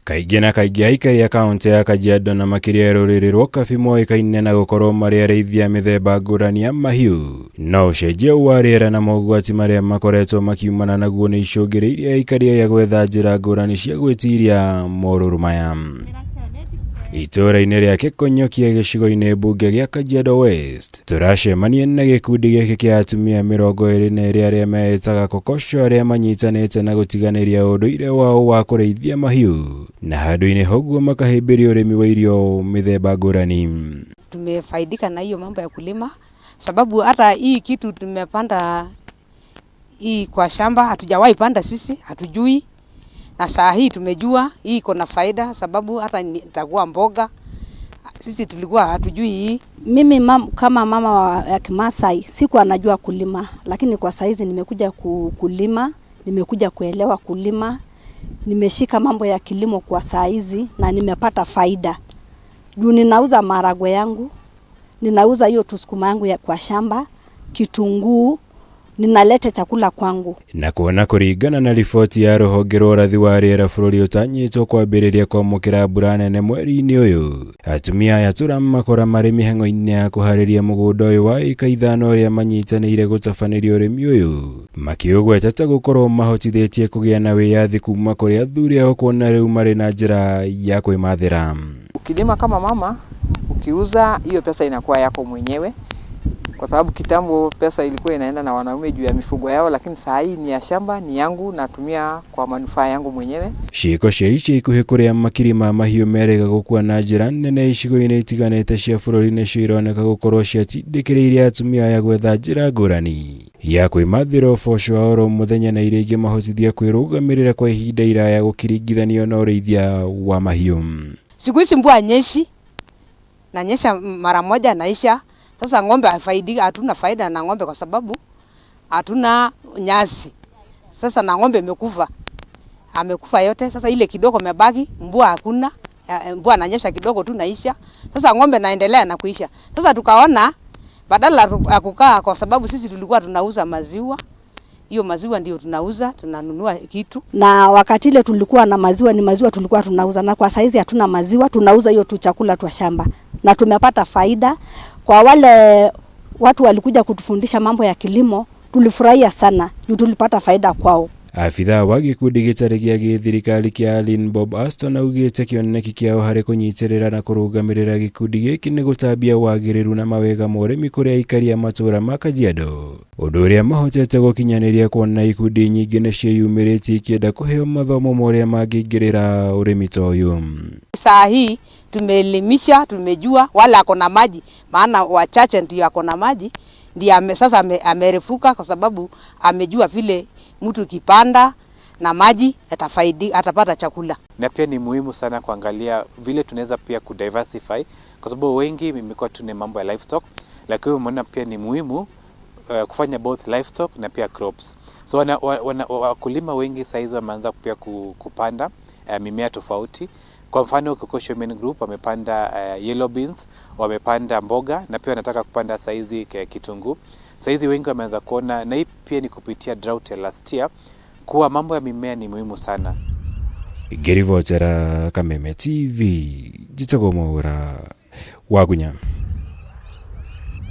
Kaingĩ na kaingĩ aikari a kaunti ya Kajiado na makĩria ya rũrĩrĩ rwa Kabi moĩkaine na gũkorwo marĩ arĩithia mĩthemba ngũrani ya mahiũ. No ũcenjia wa rĩera na mogwati marĩa makoretwo makiumana naguo nĩ icũngĩrĩirie aikari aya gwetha njĩra ngũrani cia gwĩtiria morũrũ maya. Itũũra-inĩ rĩa Gĩkonyokia gĩcigo-inĩ mbunge gĩa Kajiado West, tũracemania na gĩkundi gĩkĩ kĩa atumia 22 arĩa meĩtaga kokosho arĩa manyitanĩte na gũtiganĩria ũndũire wao wa kũrĩithia mahiũ na handũ-inĩ hoguo makahĩmbĩria ũrĩmi wa irio mĩthemba ngũrani. Tumefaidika na hiyo mambo ya kulima sababu hata hii kitu tumepanda hii kwa shamba hatujawahi panda sisi, hatujui. Na saa hii tumejua hii iko na faida sababu hata itakuwa mboga. Sisi tulikuwa hatujui hii. Mimi kama mama ya Kimasai sikuwa najua kulima, lakini kwa saizi nimekuja kulima, nimekuja kuelewa kulima. Nimeshika mambo ya kilimo kwa saizi na nimepata faida. Juu ninauza maharagwe yangu, ninauza hiyo tusukuma yangu ya kwa shamba, kitunguu, ninaleta chakula kwangu. Na kuona kũringana na riboti ya rũhonge rwa ũrathi wa rĩera bũrũri ũtanyĩtwo kwambĩrĩria kwamũkĩra mbura nene mweri-inĩ ũyũ, atumia aya tũramakora marĩ mĩhang'o-inĩ ya kũharĩria mũgũnda ũyũ wa ĩka 5 ũrĩa manyitanĩire gũtabanĩria ũrĩmi ũyũ, makiũgweta ta gũkorwo mahotithĩtie kũgĩa na wĩyathi kuma kũrĩ athuri ao kuona rĩu marĩ na njĩra ya kwĩmathĩra. Ukilima kama mama, ukiuza hiyo pesa inakuwa yako mwenyewe. Kwa sababu kitambo pesa ilikuwa inaenda na wanaume juu ya mifugo yao, lakini saa hii ni ya shamba, ni yangu, natumia kwa manufaa yangu mwenyewe. Ciĩko cia ici ikuhĩ kũrĩa makiri ma mahiũ merĩga gũkua na njĩra nene icigo-inĩ itiganĩte cia bũrũri nĩcio ironeka gũkorwo ciatindĩkĩrĩirie atumia aya gwetha njĩra ngũrani ya kwĩmathĩra ũboco wa oro mũthenya na iria ingĩmahotithia kwĩrũgamĩrĩra kwa ihinda iraya gũkĩringithanio na ũrĩithia wa mahiũ. Siku hizi mvua nyeshi na nyesha mara moja naisha. Sasa ng'ombe hafaidika, hatuna faida na ng'ombe kwa sababu hatuna nyasi. Sasa na ng'ombe imekufa. Amekufa yote. Sasa ile kidogo mebaki, mvua hakuna. Mvua inanyesha kidogo tu naisha. Sasa ng'ombe naendelea na kuisha. Sasa tukaona badala ya kukaa kwa sababu sisi tulikuwa tunauza maziwa. Hiyo maziwa ndio tunauza, tunanunua kitu. Na wakati ile tulikuwa na maziwa ni maziwa tulikuwa tunauza, na kwa saizi hatuna maziwa, tunauza hiyo tu chakula tu shamba. Na tumepata faida. Kwa wale watu walikuja kutufundisha mambo ya kilimo, tulifurahia sana, tulipata faida kwao. Afitha wa gĩkundi gĩtarĩ gĩa gĩthirikari kĩa Alin Bob Aston augĩte kĩoneki kĩao harĩ kũnyitĩrĩra na kũrũgamĩrĩra gĩkundi gĩkĩ nĩ gũtambia wagĩrĩru na mawega ma ũrĩmi kũrĩ aikari a matũũra ma Kajiado, ũndũ ũrĩa mahotete gũkinyanĩria kuona ikundi nyingĩ nĩ ciĩyumĩrĩtie ikĩenda kũheo mathomo marĩa mangĩingĩrĩra ũrĩmi ta ũyũ. Saa hii tumeelimisha, tumejua wala akona maji, maana wachache ndio akona maji, ndiye sasa amerefuka kwa sababu amejua vile mtu kipanda na maji atapata chakula. Na pia ni muhimu sana kuangalia vile tunaweza pia kudiversify kwa sababu wengi imekuwa tuna mambo ya livestock, lakini umeona pia ni muhimu kufanya both livestock na pia crops. So wakulima wengi saizi wameanza pia kupanda mimea tofauti. Kwa mfano Kokosho Main Group wamepanda yellow beans, wamepanda mboga na pia wanataka kupanda saizi kitunguu. Saizi wengi wameanza kuona, na hii pia ni kupitia drought ya last year, kuwa mambo ya mimea ni muhimu sana. Gerivotera Kameme TV, Jitagomora Wagunya.